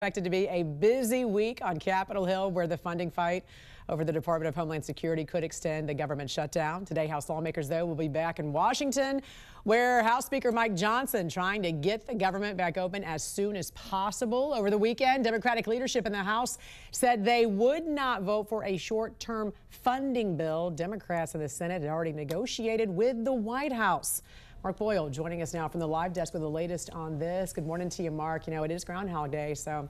Expected to be a busy week on Capitol Hill, where the funding fight over the Department of Homeland Security could extend the government shutdown. Today, House lawmakers, though, will be back in Washington, where House Speaker Mike Johnson trying to get the government back open as soon as possible. Over the weekend, Democratic leadership in the House said they would not vote for a short-term funding bill. Democrats in the Senate had already negotiated with the White House. Mark Boyle joining us now from the live desk with the latest on this. Good morning to you, Mark. You know, it is Groundhog Day, so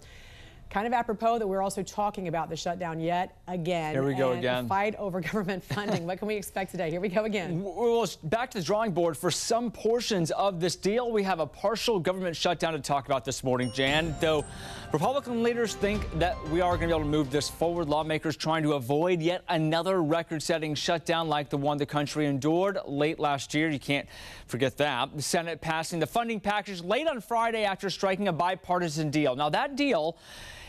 kind of apropos that we're also talking about the shutdown yet again. Here we go again. Fight over government funding. What can we expect today? Here we go again. Well, back to the drawing board for some portions of this deal. We have a partial government shutdown to talk about this morning, Jan. Though Republican leaders think that we are going to be able to move this forward, lawmakers trying to avoid yet another record-setting shutdown like the one the country endured late last year. You can't forget that. The Senate passing the funding package late on Friday after striking a bipartisan deal. Now, that deal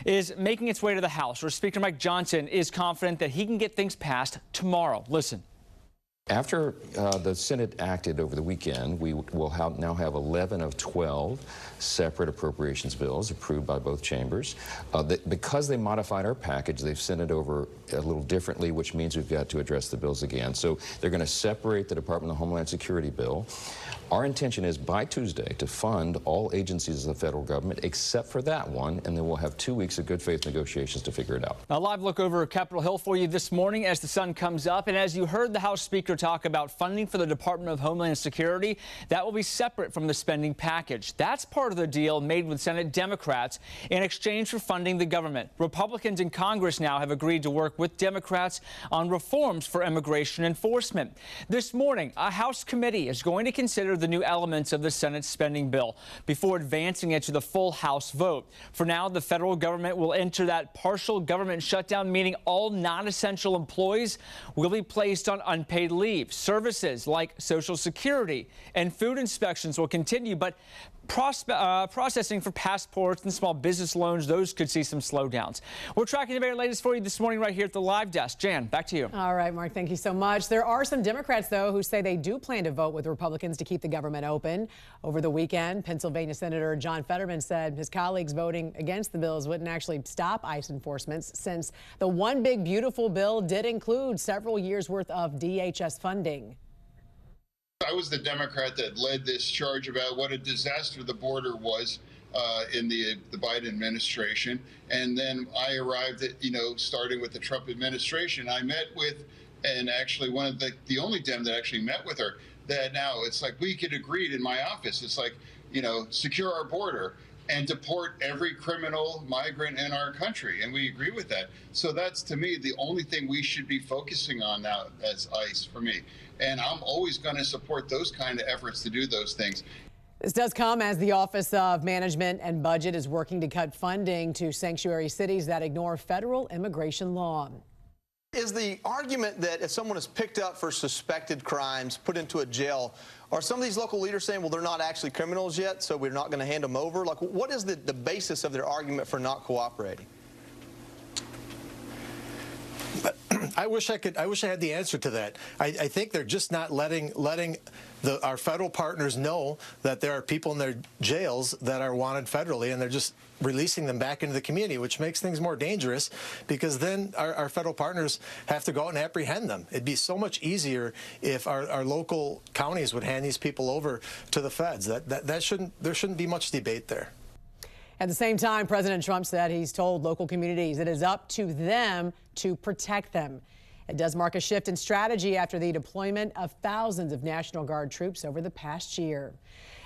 is making its way to the House, where Speaker Mike Johnson is confident that he can get things passed tomorrow. Listen. After the Senate acted over the weekend, we will now have 11 of 12 separate appropriations bills approved by both chambers. Because they modified our package, they've sent it over a little differently, which means we've got to address the bills again. So they're going to separate the Department of Homeland Security bill. Our intention is by Tuesday to fund all agencies of the federal government except for that one, and then we'll have 2 weeks of good faith negotiations to figure it out. A live look over Capitol Hill for you this morning as the sun comes up. And as you heard the House Speaker talk about funding for the Department of Homeland Security, that will be separate from the spending package. That's part of the deal made with Senate Democrats in exchange for funding the government. Republicans in Congress now have agreed to work with Democrats on reforms for immigration enforcement. This morning, a House committee is going to consider the new elements of the Senate spending bill before advancing it to the full House vote. For now, the federal government will enter that partial government shutdown, meaning all non-essential employees will be placed on unpaid leave. Services like Social Security and food inspections will continue, but processing for passports and small business loans, those could see some slowdowns. We're tracking the very latest for you this morning right here at the live desk. Jan, back to you. All right, Mark, thank you so much. There are some Democrats, though, who say they do plan to vote with Republicans to keep the government open. Over the weekend, Pennsylvania Senator John Fetterman said his colleagues voting against the bills wouldn't actually stop ICE enforcement, since the One Big Beautiful bill did include several years' worth of DHS funding. I was the Democrat that led this charge about what a disaster the border was in the Biden administration. And then I arrived at, starting with the Trump administration, I met with, and actually one of the only Dem that actually met with her, that now it's like we could agree in my office. It's like, secure our border and deport every criminal migrant in our country. And we agree with that. So that's, to me, the only thing we should be focusing on now as ICE for me. And I'm always going to support those kind of efforts to do those things. This does come as the Office of Management and Budget is working to cut funding to sanctuary cities that ignore federal immigration law. Is the argument that if someone is picked up for suspected crimes, put into a jail, are some of these local leaders saying, well, they're not actually criminals yet, so we're not going to hand them over? Like, what is the basis of their argument for not cooperating? But I wish I had the answer to that. I think they're just not letting our federal partners know that there are people in their jails that are wanted federally, and they're just releasing them back into the community, which makes things more dangerous, because then our federal partners have to go out and apprehend them. It'd be so much easier if our local counties would hand these people over to the feds. There shouldn't be much debate there. At the same time, President Trump said he's told local communities it is up to them to protect them. It does mark a shift in strategy after the deployment of thousands of National Guard troops over the past year.